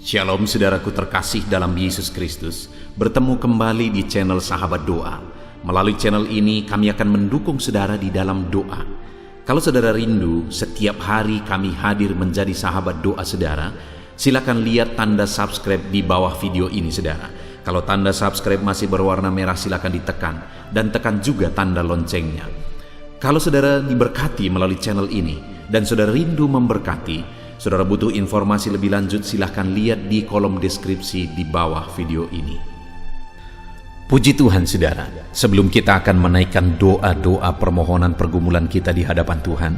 Shalom saudaraku terkasih dalam Yesus Kristus. Bertemu kembali di channel Sahabat Doa. Melalui channel ini kami akan mendukung saudara di dalam doa. Kalau saudara rindu setiap hari kami hadir menjadi sahabat doa saudara, silakan lihat tanda subscribe di bawah video ini saudara. Kalau tanda subscribe masih berwarna merah silakan ditekan dan tekan juga tanda loncengnya. Kalau saudara diberkati melalui channel ini dan saudara rindu memberkati, saudara butuh informasi lebih lanjut, silahkan lihat di kolom deskripsi di bawah video ini. Puji Tuhan saudara, sebelum kita akan menaikkan doa-doa permohonan pergumulan kita di hadapan Tuhan,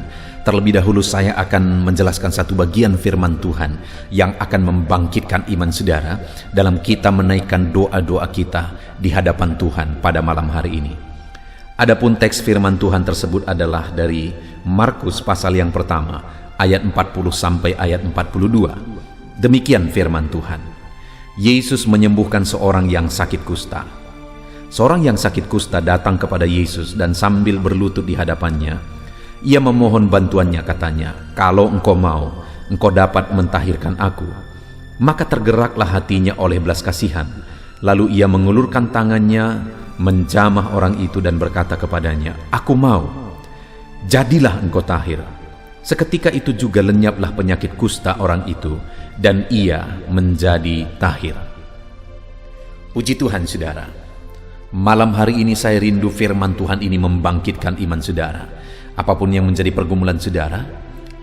terlebih dahulu saya akan menjelaskan satu bagian firman Tuhan yang akan membangkitkan iman saudara dalam kita menaikkan doa-doa kita di hadapan Tuhan pada malam hari ini. Adapun teks firman Tuhan tersebut adalah dari Markus pasal yang pertama, ayat 40 sampai ayat 42. Demikian firman Tuhan. Yesus menyembuhkan seorang yang sakit kusta. Seorang yang sakit kusta datang kepada Yesus dan sambil berlutut di hadapannya, ia memohon bantuannya, katanya, "Kalau engkau mau, engkau dapat mentahirkan aku." Maka tergeraklah hatinya oleh belas kasihan. Lalu ia mengulurkan tangannya, menjamah orang itu dan berkata kepadanya, "Aku mau, jadilah engkau tahir." Seketika itu juga lenyaplah penyakit kusta orang itu, dan ia menjadi tahir. Puji Tuhan saudara. Malam hari ini saya rindu firman Tuhan ini membangkitkan iman saudara. Apapun yang menjadi pergumulan saudara,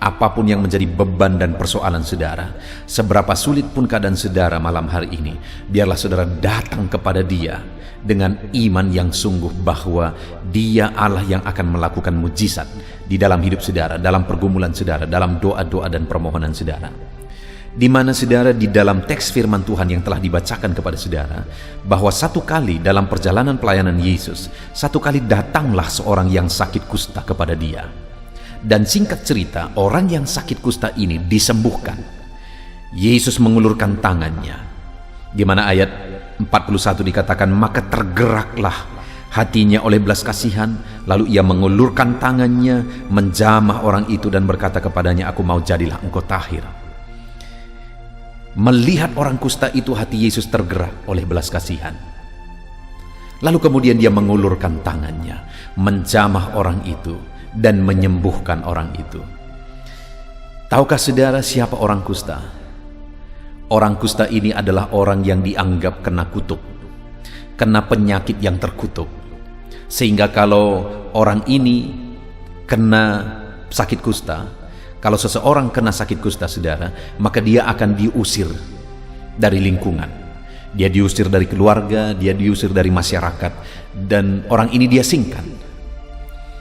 apapun yang menjadi beban dan persoalan saudara, seberapa sulit pun keadaan saudara malam hari ini, biarlah saudara datang kepada Dia dengan iman yang sungguh bahwa Dia Allah yang akan melakukan mujizat di dalam hidup saudara, dalam pergumulan saudara, dalam doa-doa dan permohonan saudara. Di mana saudara di dalam teks firman Tuhan yang telah dibacakan kepada saudara, bahwa satu kali dalam perjalanan pelayanan Yesus, satu kali datanglah seorang yang sakit kusta kepada Dia. Dan singkat cerita, orang yang sakit kusta ini disembuhkan. Yesus mengulurkan tangannya, di mana ayat 41 dikatakan, maka tergeraklah hatinya oleh belas kasihan, lalu ia mengulurkan tangannya, menjamah orang itu dan berkata kepadanya, "Aku mau, jadilah engkau tahir." Melihat orang kusta itu, hati Yesus tergerak oleh belas kasihan. Lalu kemudian dia mengulurkan tangannya, menjamah orang itu dan menyembuhkan orang itu. Tahukah saudara siapa orang kusta? Orang kusta ini adalah orang yang dianggap kena kutuk, kena penyakit yang terkutuk. Sehingga kalau orang ini kena sakit kusta, kalau seseorang kena sakit kusta saudara, maka dia akan diusir dari lingkungan. Dia diusir dari keluarga, dia diusir dari masyarakat, dan orang ini dia singkan.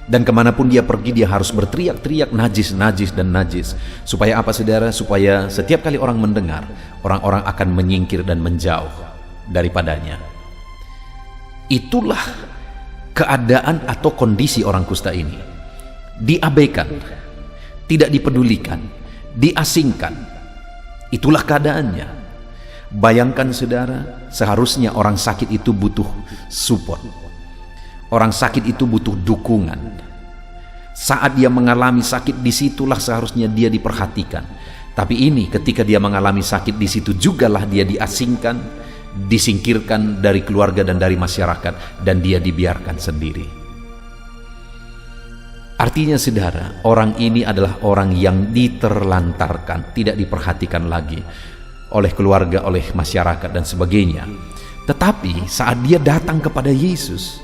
Dan kemanapun dia pergi, dia harus berteriak-teriak najis, najis, dan najis. Supaya apa saudara? Supaya setiap kali orang mendengar, orang-orang akan menyingkir dan menjauh daripadanya. Itulah keadaan atau kondisi orang kusta ini. Diabaikan, tidak dipedulikan, diasingkan. Itulah keadaannya. Bayangkan saudara, seharusnya orang sakit itu butuh support. Orang sakit itu butuh dukungan. Saat dia mengalami sakit, disitulah seharusnya dia diperhatikan. Tapi ini ketika dia mengalami sakit, di situ jugalah dia diasingkan, disingkirkan dari keluarga dan dari masyarakat, dan dia dibiarkan sendiri. Artinya saudara, orang ini adalah orang yang diterlantarkan, tidak diperhatikan lagi oleh keluarga, oleh masyarakat dan sebagainya. Tetapi saat dia datang kepada Yesus,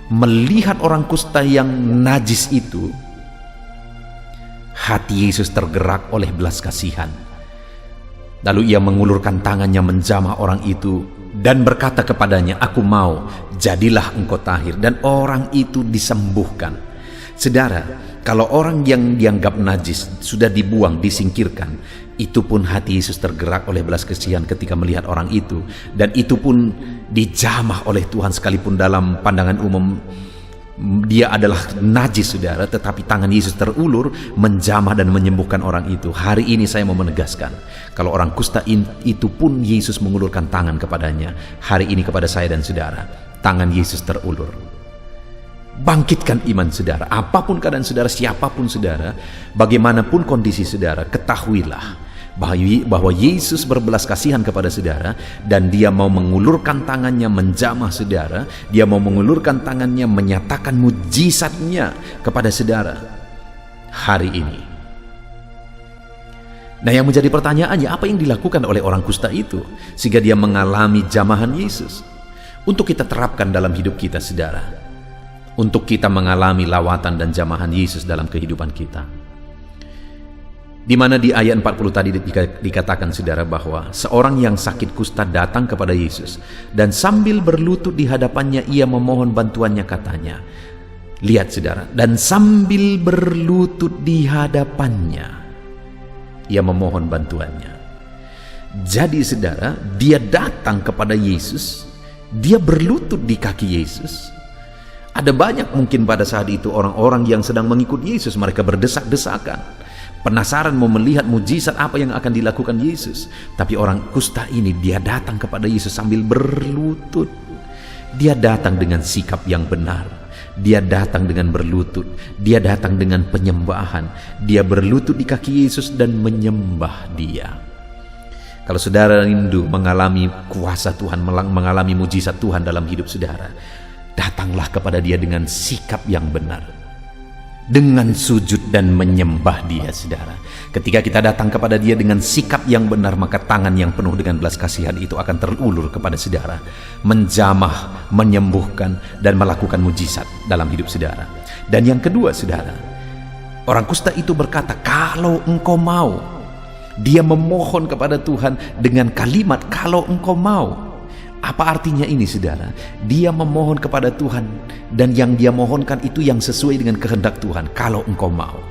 melihat orang kusta yang najis itu, hati Yesus tergerak oleh belas kasihan. Lalu ia mengulurkan tangannya, menjamah orang itu dan berkata kepadanya, "Aku mau, jadilah engkau tahir." Dan orang itu disembuhkan. Saudara, kalau orang yang dianggap najis sudah dibuang, disingkirkan, itu pun hati Yesus tergerak oleh belas kasihan ketika melihat orang itu. Dan itu pun dijamah oleh Tuhan, sekalipun dalam pandangan umum dia adalah najis saudara, tetapi tangan Yesus terulur, menjamah dan menyembuhkan orang itu. Hari ini saya mau menegaskan, kalau orang kusta itu pun Yesus mengulurkan tangan kepadanya. Hari ini kepada saya dan saudara, tangan Yesus terulur. Bangkitkan iman saudara, apapun keadaan saudara, siapapun saudara, bagaimanapun kondisi saudara, ketahuilah bahwa Yesus berbelas kasihan kepada saudara, dan dia mau mengulurkan tangannya menjamah saudara, dia mau mengulurkan tangannya menyatakan mujizatnya kepada saudara hari ini. Nah, yang menjadi pertanyaannya, apa yang dilakukan oleh orang kusta itu sehingga dia mengalami jamahan Yesus? Untuk kita terapkan dalam hidup kita saudara, untuk kita mengalami lawatan dan jamahan Yesus dalam kehidupan kita. Di mana di ayat 40 tadi dikatakan saudara bahwa seorang yang sakit kusta datang kepada Yesus dan sambil berlutut di hadapannya ia memohon bantuannya, katanya. Lihat saudara, dan sambil berlutut di hadapannya ia memohon bantuannya. Jadi saudara, dia datang kepada Yesus, dia berlutut di kaki Yesus. Ada banyak mungkin pada saat itu orang-orang yang sedang mengikut Yesus, mereka berdesak-desakan, penasaran mau melihat mujizat apa yang akan dilakukan Yesus. Tapi orang kusta ini, dia datang kepada Yesus sambil berlutut. Dia datang dengan sikap yang benar. Dia datang dengan berlutut. Dia datang dengan penyembahan. Dia berlutut di kaki Yesus dan menyembah dia. Kalau saudara rindu mengalami kuasa Tuhan, mengalami mujizat Tuhan dalam hidup saudara, datanglah kepada dia dengan sikap yang benar, dengan sujud dan menyembah dia saudara. Ketika kita datang kepada dia dengan sikap yang benar, maka tangan yang penuh dengan belas kasihan itu akan terulur kepada saudara, menjamah, menyembuhkan, dan melakukan mujizat dalam hidup saudara. Dan yang kedua saudara, orang kusta itu berkata, kalau engkau mau. Dia memohon kepada Tuhan dengan kalimat, kalau engkau mau. Apa artinya ini saudara? Dia memohon kepada Tuhan, dan yang dia mohonkan itu yang sesuai dengan kehendak Tuhan, kalau engkau mau.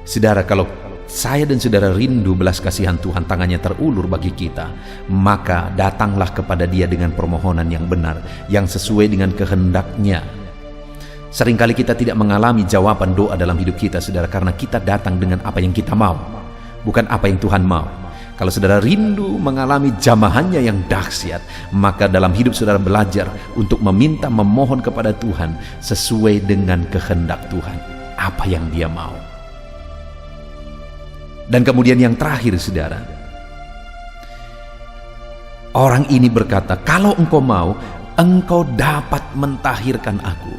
Saudara, kalau saya dan saudara rindu belas kasihan Tuhan, tangannya terulur bagi kita, maka datanglah kepada dia dengan permohonan yang benar, yang sesuai dengan kehendaknya. Seringkali kita tidak mengalami jawaban doa dalam hidup kita saudara, karena kita datang dengan apa yang kita mau, bukan apa yang Tuhan mau. Kalau saudara rindu mengalami jamahannya yang dahsyat, maka dalam hidup saudara belajar untuk meminta, memohon kepada Tuhan sesuai dengan kehendak Tuhan, apa yang dia mau. Dan kemudian yang terakhir saudara, orang ini berkata, kalau engkau mau, engkau dapat mentahirkan aku.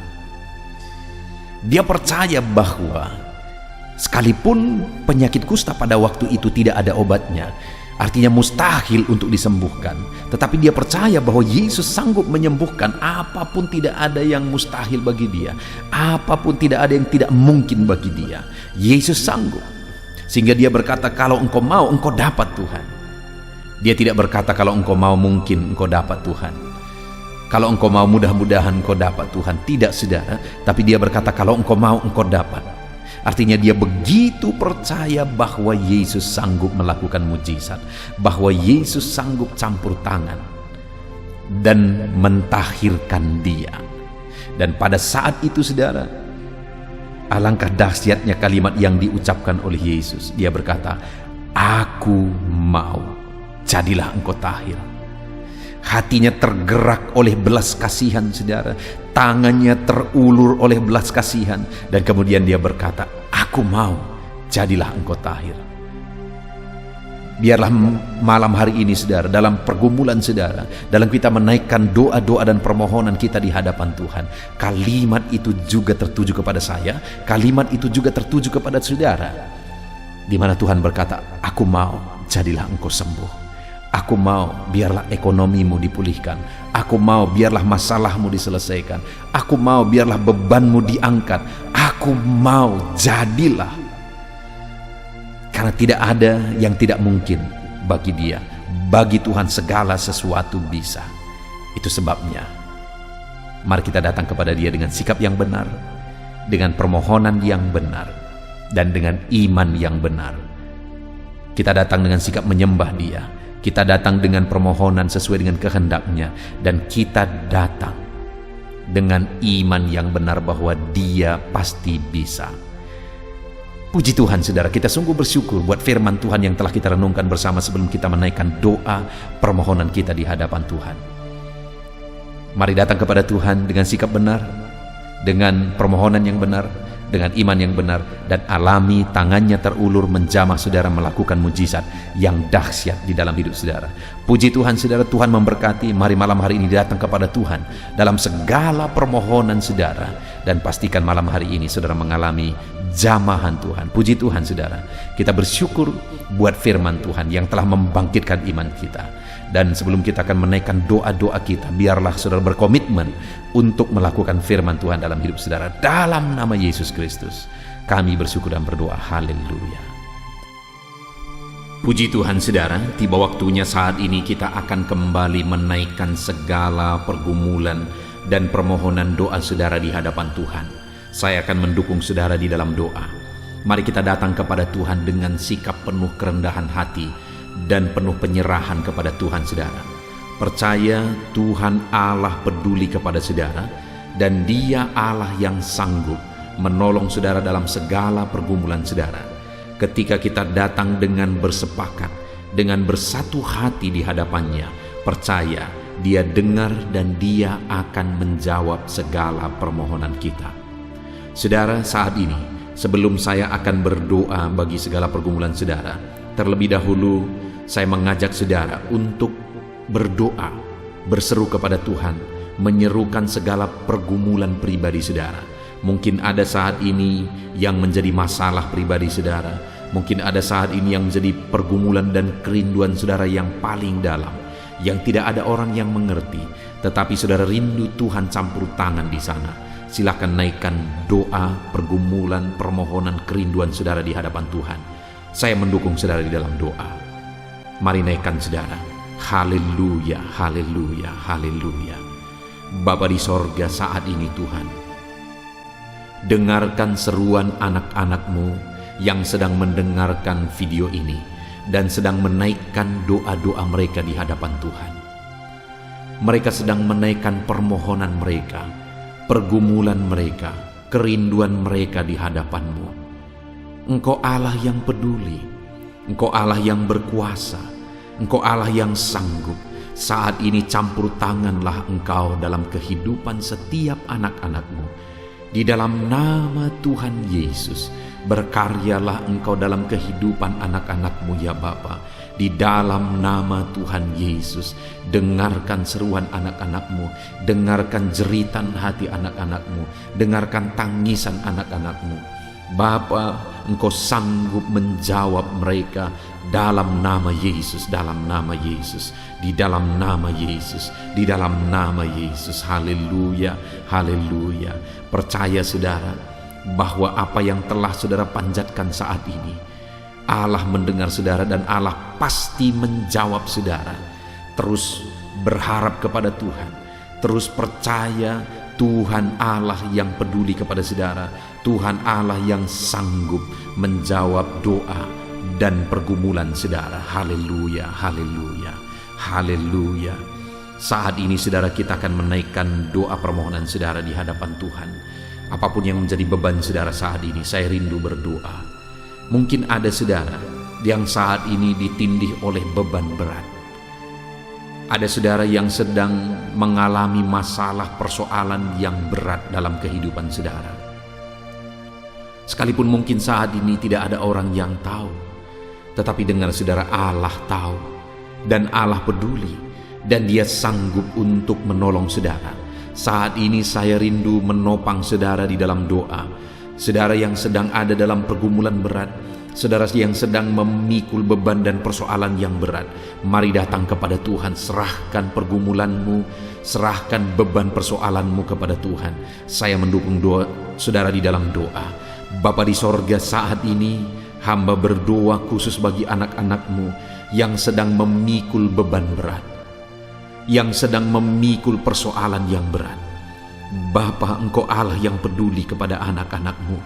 Dia percaya bahwa sekalipun penyakit kusta pada waktu itu tidak ada obatnya, artinya mustahil untuk disembuhkan, tetapi dia percaya bahwa Yesus sanggup menyembuhkan. Apapun tidak ada yang mustahil bagi dia, apapun tidak ada yang tidak mungkin bagi dia. Yesus sanggup. Sehingga dia berkata, kalau engkau mau, engkau dapat Tuhan. Dia tidak berkata kalau engkau mau mungkin engkau dapat Tuhan, kalau engkau mau mudah-mudahan engkau dapat Tuhan. Tidak saudara, tapi dia berkata kalau engkau mau engkau dapat. Artinya dia begitu percaya bahwa Yesus sanggup melakukan mujizat, bahwa Yesus sanggup campur tangan dan mentahirkan dia. Dan pada saat itu saudara, alangkah dahsyatnya kalimat yang diucapkan oleh Yesus. Dia berkata, aku mau, jadilah engkau tahir. Hatinya tergerak oleh belas kasihan saudara, tangannya terulur oleh belas kasihan, dan kemudian dia berkata, aku mau, jadilah engkau tahir. Biarlah malam hari ini saudara, dalam pergumulan saudara, dalam kita menaikkan doa-doa dan permohonan kita di hadapan Tuhan, kalimat itu juga tertuju kepada saya, kalimat itu juga tertuju kepada saudara, di mana Tuhan berkata, aku mau, jadilah engkau sembuh. Aku mau, biarlah ekonomimu dipulihkan. Aku mau, biarlah masalahmu diselesaikan. Aku mau, biarlah bebanmu diangkat. Aku mau, jadilah. Karena tidak ada yang tidak mungkin bagi dia. Bagi Tuhan segala sesuatu bisa. Itu sebabnya, mari kita datang kepada dia dengan sikap yang benar, dengan permohonan yang benar, dan dengan iman yang benar. Kita datang dengan sikap menyembah dia. Kita datang dengan permohonan sesuai dengan kehendaknya, dan kita datang dengan iman yang benar bahwa dia pasti bisa. Puji Tuhan saudara, kita sungguh bersyukur buat firman Tuhan yang telah kita renungkan bersama sebelum kita menaikkan doa permohonan kita di hadapan Tuhan. Mari datang kepada Tuhan dengan sikap benar, dengan permohonan yang benar, dengan iman yang benar dan alami tangannya terulur menjamah saudara melakukan mujizat yang dahsyat di dalam hidup saudara. Puji Tuhan saudara, Tuhan memberkati. Mari malam hari ini datang kepada Tuhan dalam segala permohonan saudara, dan pastikan malam hari ini saudara mengalami jamahan Tuhan. Puji Tuhan saudara, kita bersyukur buat firman Tuhan yang telah membangkitkan iman kita. Dan sebelum kita akan menaikkan doa-doa kita, biarlah saudara berkomitmen untuk melakukan firman Tuhan dalam hidup saudara. Dalam nama Yesus Kristus, kami bersyukur dan berdoa. Haleluya. Puji Tuhan saudara, tiba waktunya saat ini kita akan kembali menaikkan segala pergumulan dan permohonan doa saudara di hadapan Tuhan. Saya akan mendukung saudara di dalam doa. Mari kita datang kepada Tuhan dengan sikap penuh kerendahan hati dan penuh penyerahan kepada Tuhan saudara. Percaya Tuhan Allah peduli kepada saudara, dan Dia Allah yang sanggup menolong saudara dalam segala pergumulan saudara. Ketika kita datang dengan bersepakat, dengan bersatu hati di hadapannya, percaya Dia dengar dan Dia akan menjawab segala permohonan kita. Saudara, saat ini sebelum saya akan berdoa bagi segala pergumulan saudara, terlebih dahulu saya mengajak saudara untuk berdoa, berseru kepada Tuhan, menyerukan segala pergumulan pribadi saudara. Mungkin ada saat ini yang menjadi masalah pribadi saudara. Mungkin ada saat ini yang menjadi pergumulan dan kerinduan saudara yang paling dalam, yang tidak ada orang yang mengerti. Tetapi saudara rindu Tuhan campur tangan di sana. Silakan naikkan doa, pergumulan, permohonan, kerinduan saudara di hadapan Tuhan. Saya mendukung saudara di dalam doa. Mari naikkan saudara. Haleluya, haleluya, haleluya. Bapa di sorga, saat ini Tuhan, dengarkan seruan anak-anak-Mu yang sedang mendengarkan video ini dan sedang menaikkan doa-doa mereka di hadapan Tuhan. Mereka sedang menaikkan permohonan mereka, pergumulan mereka, kerinduan mereka di hadapan-Mu. Engkau Allah yang peduli, Engkau Allah yang berkuasa, Engkau Allah yang sanggup. Saat ini campur tanganlah Engkau dalam kehidupan setiap anak-anak-Mu. Di dalam nama Tuhan Yesus, berkaryalah Engkau dalam kehidupan anak-anak-Mu ya Bapa. Di dalam nama Tuhan Yesus, dengarkan seruan anak-anak-Mu, dengarkan jeritan hati anak-anak-Mu, dengarkan tangisan anak-anak-Mu. Bapa, Engkau sanggup menjawab mereka dalam nama Yesus, dalam nama Yesus, di dalam nama Yesus, di dalam nama Yesus. Haleluya, haleluya. Percaya saudara bahwa apa yang telah saudara panjatkan saat ini, Allah mendengar saudara dan Allah pasti menjawab saudara. Terus berharap kepada Tuhan, terus percaya Tuhan Allah yang peduli kepada saudara, Tuhan Allah yang sanggup menjawab doa dan pergumulan saudara. Haleluya, haleluya, haleluya. Saat ini saudara, kita akan menaikkan doa permohonan saudara di hadapan Tuhan. Apapun yang menjadi beban saudara saat ini, saya rindu berdoa. Mungkin ada saudara yang saat ini ditindih oleh beban berat. Ada saudara yang sedang mengalami masalah persoalan yang berat dalam kehidupan saudara. Sekalipun mungkin saat ini tidak ada orang yang tahu, tetapi dengar saudara, Allah tahu dan Allah peduli, dan Dia sanggup untuk menolong saudara. Saat ini saya rindu menopang saudara di dalam doa. Saudara yang sedang ada dalam pergumulan berat, saudara yang sedang memikul beban dan persoalan yang berat, mari datang kepada Tuhan. Serahkan pergumulanmu, serahkan beban persoalanmu kepada Tuhan. Saya mendukung doa saudara di dalam doa. Bapa di sorga, saat ini hamba berdoa khusus bagi anak-anak-Mu yang sedang memikul beban berat, yang sedang memikul persoalan yang berat. Bapa, Engkau Allah yang peduli kepada anak-anak-Mu,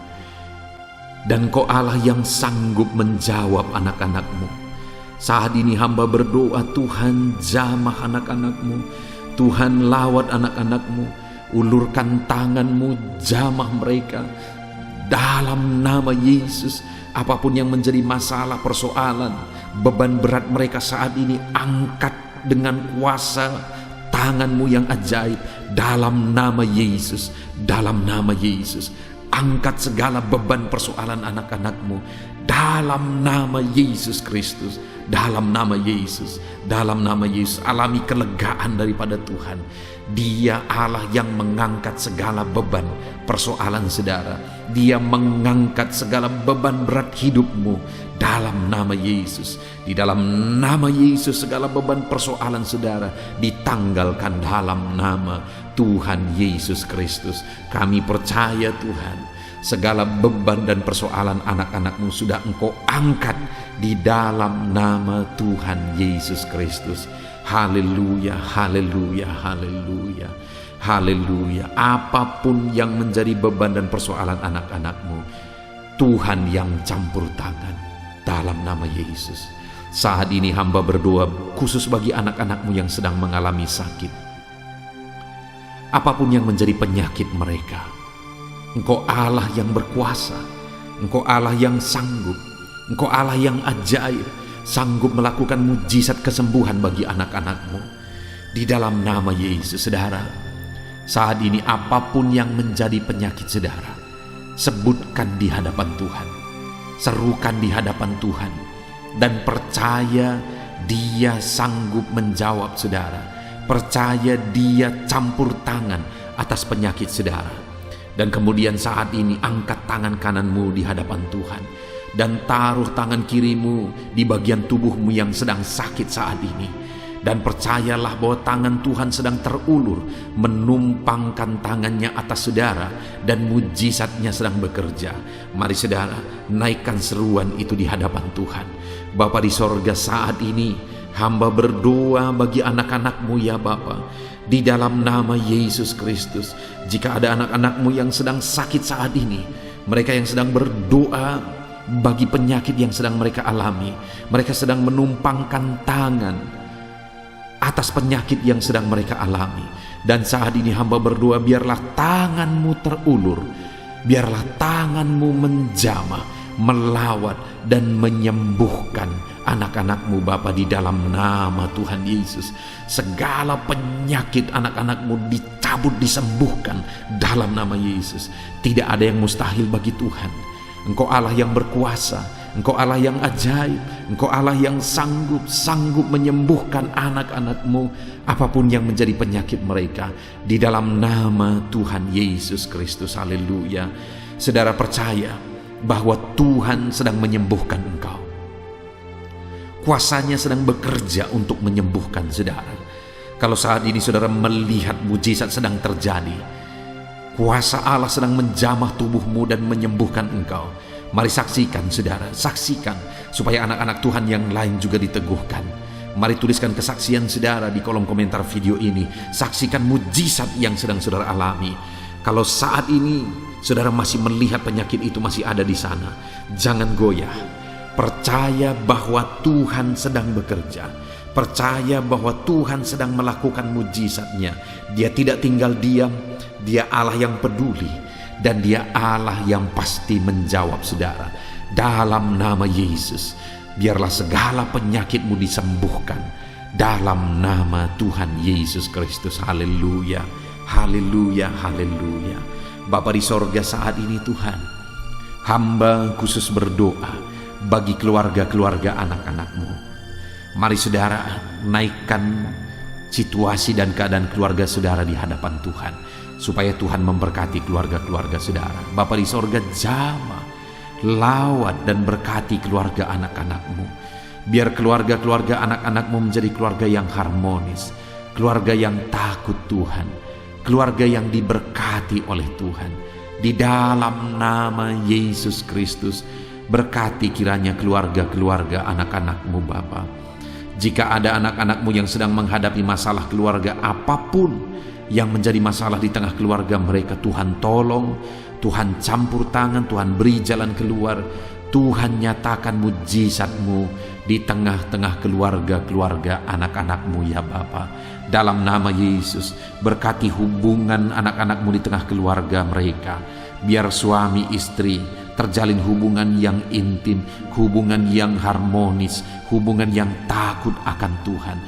dan Engkau Allah yang sanggup menjawab anak-anak-Mu. Saat ini hamba berdoa, Tuhan jamah anak-anak-Mu, Tuhan lawat anak-anak-Mu, ulurkan tangan-Mu, jamah mereka dalam nama Yesus. Apapun yang menjadi masalah, persoalan, beban berat mereka saat ini, angkat dengan kuasa tangan-Mu yang ajaib dalam nama Yesus, dalam nama Yesus. angkat segala beban persoalan anak-anakmu dalam nama Yesus Kristus. Dalam nama Yesus, dalam nama Yesus, alami kelegaan daripada Tuhan. Dia Allah yang mengangkat segala beban persoalan saudara. Dia mengangkat segala beban berat hidupmu dalam nama Yesus. Di dalam nama Yesus segala beban persoalan saudara ditanggalkan dalam nama Tuhan Yesus Kristus. Kami percaya Tuhan, segala beban dan persoalan anak-anakmu sudah Engkau angkat di dalam nama Tuhan Yesus Kristus. Haleluya, haleluya, haleluya, haleluya. Apapun yang menjadi beban dan persoalan anak-anakmu, Tuhan yang campur tangan dalam nama Yesus. Saat ini hamba berdoa khusus bagi anak-anakmu yang sedang mengalami sakit. Apapun yang menjadi penyakit mereka, Engkau Allah yang berkuasa, Engkau Allah yang sanggup, Engkau Allah yang ajaib, sanggup melakukan mujizat kesembuhan bagi anak-anakmu. Di dalam nama Yesus, saudara, saat ini apapun yang menjadi penyakit saudara, sebutkan di hadapan Tuhan, serukan di hadapan Tuhan, dan percaya Dia sanggup menjawab saudara. Percaya Dia campur tangan atas penyakit saudara. Dan kemudian saat ini angkat tangan kananmu di hadapan Tuhan dan taruh tangan kirimu di bagian tubuhmu yang sedang sakit saat ini. Dan percayalah bahwa tangan Tuhan sedang terulur menumpangkan tangannya atas saudara dan mujizatnya sedang bekerja. Mari saudara, naikkan seruan itu di hadapan Tuhan. Bapa di sorga, saat ini hamba berdoa bagi anak-anakmu ya Bapa. Di dalam nama Yesus Kristus, jika ada anak-anakmu yang sedang sakit saat ini, mereka yang sedang berdoa bagi penyakit yang sedang mereka alami, mereka sedang menumpangkan tangan atas penyakit yang sedang mereka alami. Dan saat ini hamba berdoa, biarlah tanganmu terulur, biarlah tanganmu menjamah, melawat dan menyembuhkan anak-anakmu Bapa di dalam nama Tuhan Yesus. Segala penyakit anak-anakmu dicabut, disembuhkan dalam nama Yesus. Tidak ada yang mustahil bagi Tuhan. Engkau Allah yang berkuasa, Engkau Allah yang ajaib, Engkau Allah yang sanggup menyembuhkan anak-anakmu apapun yang menjadi penyakit mereka di dalam nama Tuhan Yesus Kristus. Haleluya. Saudara percaya bahwa Tuhan sedang menyembuhkan engkau. Kuasanya sedang bekerja untuk menyembuhkan saudara. Kalau saat ini saudara melihat mujizat sedang terjadi, kuasa Allah sedang menjamah tubuhmu dan menyembuhkan engkau. Mari saksikan saudara, saksikan supaya anak-anak Tuhan yang lain juga diteguhkan. Mari tuliskan kesaksian saudara di kolom komentar video ini. Saksikan mujizat yang sedang saudara alami. Kalau saat ini saudara masih melihat penyakit itu masih ada di sana, jangan goyah. Percaya bahwa Tuhan sedang bekerja. Percaya bahwa Tuhan sedang melakukan mujizatnya. Dia tidak tinggal diam. Dia Allah yang peduli. Dan Dia Allah yang pasti menjawab saudara. Dalam nama Yesus, biarlah segala penyakitmu disembuhkan. Dalam nama Tuhan Yesus Kristus. Haleluya, haleluya, haleluya. Bapa di sorga, saat ini Tuhan, hamba khusus berdoa bagi keluarga-keluarga anak-anakmu. Mari saudara, naikkan situasi dan keadaan keluarga saudara di hadapan Tuhan, supaya Tuhan memberkati keluarga-keluarga saudara. Bapa di sorga, jamah, lawat dan berkati keluarga anak-anakmu. Biar keluarga-keluarga anak-anakmu menjadi keluarga yang harmonis, keluarga yang takut Tuhan, keluarga yang diberkati oleh Tuhan. Di dalam nama Yesus Kristus, berkati kiranya keluarga-keluarga anak-anakmu Bapa. Jika ada anak-anakmu yang sedang menghadapi masalah keluarga apapun yang menjadi masalah di tengah keluarga mereka, Tuhan tolong, Tuhan campur tangan, Tuhan beri jalan keluar, Tuhan nyatakan mujizat-Mu di tengah-tengah keluarga-keluarga anak-anakmu ya Bapa. Dalam nama Yesus, berkati hubungan anak-anakmu di tengah keluarga mereka. Biar suami istri terjalin hubungan yang intim, hubungan yang harmonis, hubungan yang takut akan Tuhan.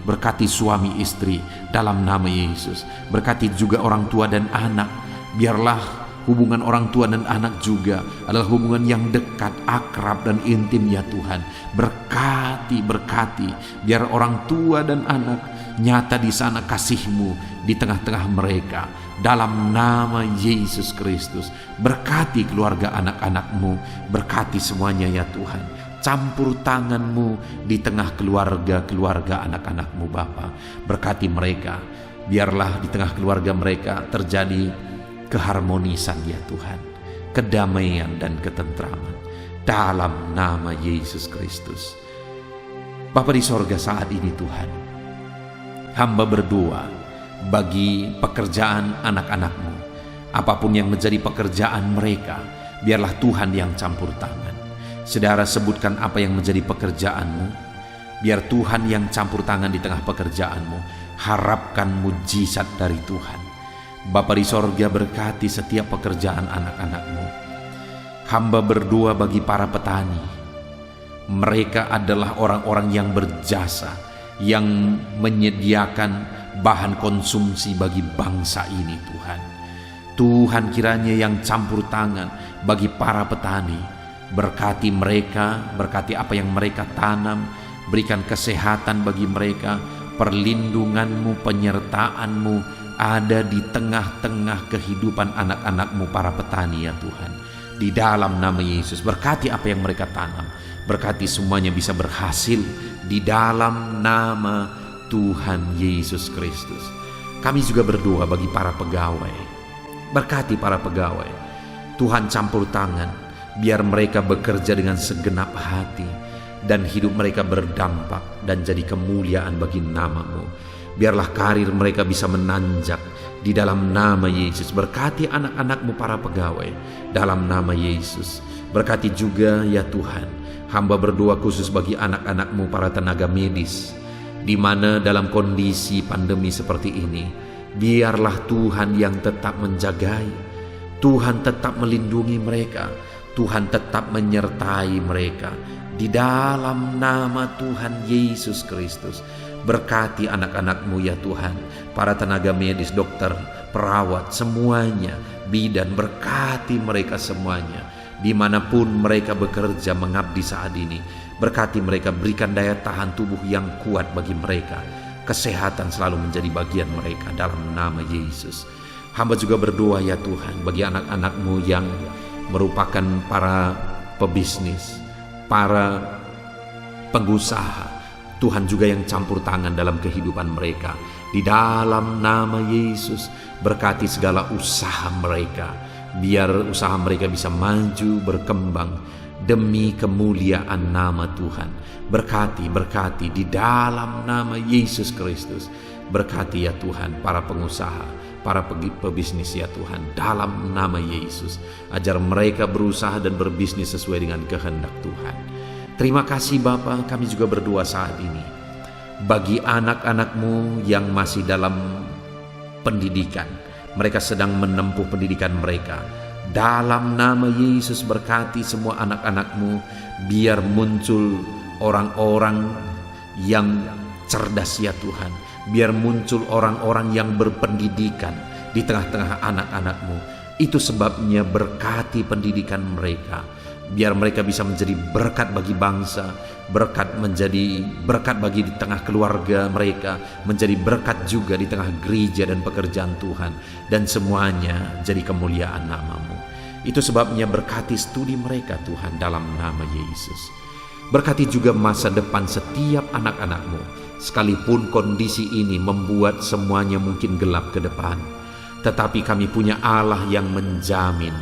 Berkati suami istri dalam nama Yesus. Berkati juga orang tua dan anak. Biarlah hubungan orang tua dan anak juga adalah hubungan yang dekat, akrab dan intim ya Tuhan. Berkati, biar orang tua dan anak nyata di sana kasih-Mu di tengah-tengah mereka. Dalam nama Yesus Kristus, berkati keluarga anak-anak-Mu, berkati semuanya ya Tuhan. Campur tangan-Mu di tengah keluarga anak-anak-Mu Bapa. Berkati mereka, biarlah di tengah keluarga mereka terjadi keharmonisan ya Tuhan, kedamaian dan ketentraman dalam nama Yesus Kristus. Bapa di sorga, saat ini Tuhan, hamba berdoa bagi pekerjaan anak-anak-Mu. Apapun yang menjadi pekerjaan mereka, biarlah Tuhan yang campur tangan. Saudara, sebutkan apa yang menjadi pekerjaan-Mu, biar Tuhan yang campur tangan di tengah pekerjaan-Mu. Harapkan mujizat dari Tuhan. Bapa di sorga, berkati setiap pekerjaan anak-anak-Mu. Hamba berdoa bagi para petani. Mereka adalah orang-orang yang berjasa, yang menyediakan bahan konsumsi bagi bangsa ini Tuhan. Tuhan kiranya yang campur tangan bagi para petani. Berkati mereka, berkati apa yang mereka tanam, berikan kesehatan bagi mereka, perlindungan-Mu, penyertaan-Mu ada di tengah-tengah kehidupan anak-anak-Mu para petani ya Tuhan. Di dalam nama Yesus, berkati apa yang mereka tanam, berkati semuanya bisa berhasil di dalam nama Tuhan Yesus Kristus. Kami juga berdoa bagi para pegawai. Berkati para pegawai, Tuhan campur tangan, biar mereka bekerja dengan segenap hati dan hidup mereka berdampak dan jadi kemuliaan bagi nama-Mu. Biarlah karir mereka bisa menanjak di dalam nama Yesus. Berkati anak-anak-Mu para pegawai dalam nama Yesus. Berkati juga ya Tuhan, hamba berdoa khusus bagi anak-anak-Mu para tenaga medis, di mana dalam kondisi pandemi seperti ini, biarlah Tuhan yang tetap menjagai, Tuhan tetap melindungi mereka, Tuhan tetap menyertai mereka di dalam nama Tuhan Yesus Kristus. Berkati anak-anak-Mu ya Tuhan, para tenaga medis, dokter, perawat, semuanya, bidan, berkati mereka semuanya, dimanapun mereka bekerja mengabdi saat ini. Berkati mereka, berikan daya tahan tubuh yang kuat bagi mereka, kesehatan selalu menjadi bagian mereka dalam nama Yesus. Hamba juga berdoa ya Tuhan bagi anak-anak-Mu yang merupakan para pebisnis, para pengusaha. Tuhan juga yang campur tangan dalam kehidupan mereka. Di dalam nama Yesus, berkati segala usaha mereka, biar usaha mereka bisa maju, berkembang demi kemuliaan nama Tuhan. Berkati di dalam nama Yesus Kristus. Berkati ya Tuhan para pengusaha, para pebisnis ya Tuhan, dalam nama Yesus. Ajar mereka berusaha dan berbisnis sesuai dengan kehendak Tuhan. Terima kasih Bapa, kami juga berdoa saat ini bagi anak-anak-Mu yang masih dalam pendidikan. Mereka sedang menempuh pendidikan mereka. Dalam nama Yesus, berkati semua anak-anak-Mu, biar muncul orang-orang yang cerdas ya Tuhan. Biar muncul orang-orang yang berpendidikan di tengah-tengah anak-anak-Mu. Itu sebabnya berkati pendidikan mereka. Biar mereka bisa menjadi berkat bagi bangsa, menjadi berkat bagi di tengah keluarga mereka, menjadi berkat juga di tengah gereja dan pekerjaan Tuhan, dan semuanya jadi kemuliaan nama-Mu. Itu sebabnya berkati studi mereka Tuhan dalam nama Yesus. Berkati juga masa depan setiap anak-anak-Mu, sekalipun kondisi ini membuat semuanya mungkin gelap ke depan, tetapi kami punya Allah yang menjamin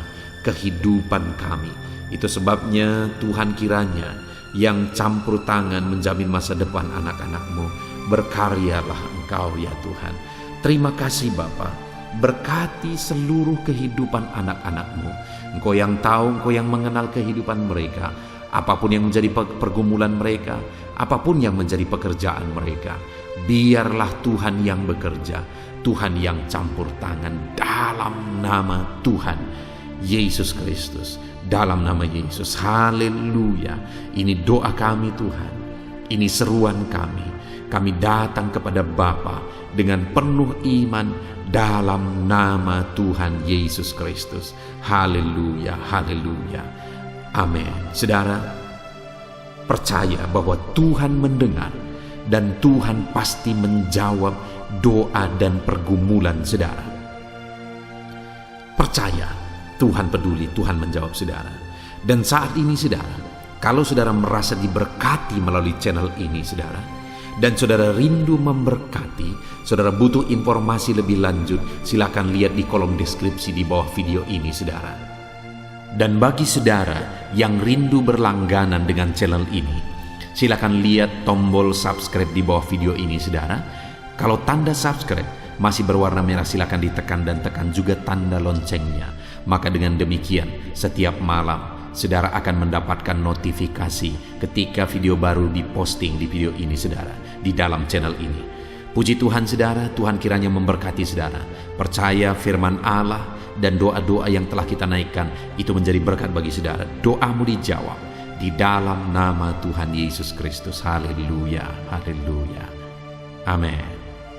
kehidupan kami. Itu sebabnya Tuhan kiranya yang campur tangan menjamin masa depan anak-anak-Mu. Berkaryalah Engkau ya Tuhan. Terima kasih Bapa. Berkati seluruh kehidupan anak-anak-Mu. Engkau yang tahu, Engkau yang mengenal kehidupan mereka. Apapun yang menjadi pergumulan mereka, apapun yang menjadi pekerjaan mereka, biarlah Tuhan yang bekerja, Tuhan yang campur tangan dalam nama Tuhan Yesus Kristus. Dalam nama Yesus, haleluya. Ini doa kami Tuhan, ini seruan kami. Kami datang kepada Bapa dengan penuh iman dalam nama Tuhan Yesus Kristus. Haleluya, haleluya. Amin. Saudara, percaya bahwa Tuhan mendengar dan Tuhan pasti menjawab doa dan pergumulan saudara. Percaya, Tuhan peduli, Tuhan menjawab saudara. Dan saat ini saudara, kalau saudara merasa diberkati melalui channel ini saudara, dan saudara rindu memberkati, saudara butuh informasi lebih lanjut, silakan lihat di kolom deskripsi di bawah video ini saudara. Dan bagi saudara yang rindu berlangganan dengan channel ini, silakan lihat tombol subscribe di bawah video ini saudara. Kalau tanda subscribe masih berwarna merah, silakan ditekan dan tekan juga tanda loncengnya. Maka dengan demikian setiap malam saudara akan mendapatkan notifikasi ketika video baru diposting di video ini saudara, di dalam channel ini. Puji Tuhan saudara, Tuhan kiranya memberkati saudara. Percaya firman Allah dan doa-doa yang telah kita naikkan itu menjadi berkat bagi saudara. Doamu dijawab di dalam nama Tuhan Yesus Kristus. Haleluya, haleluya. Amin.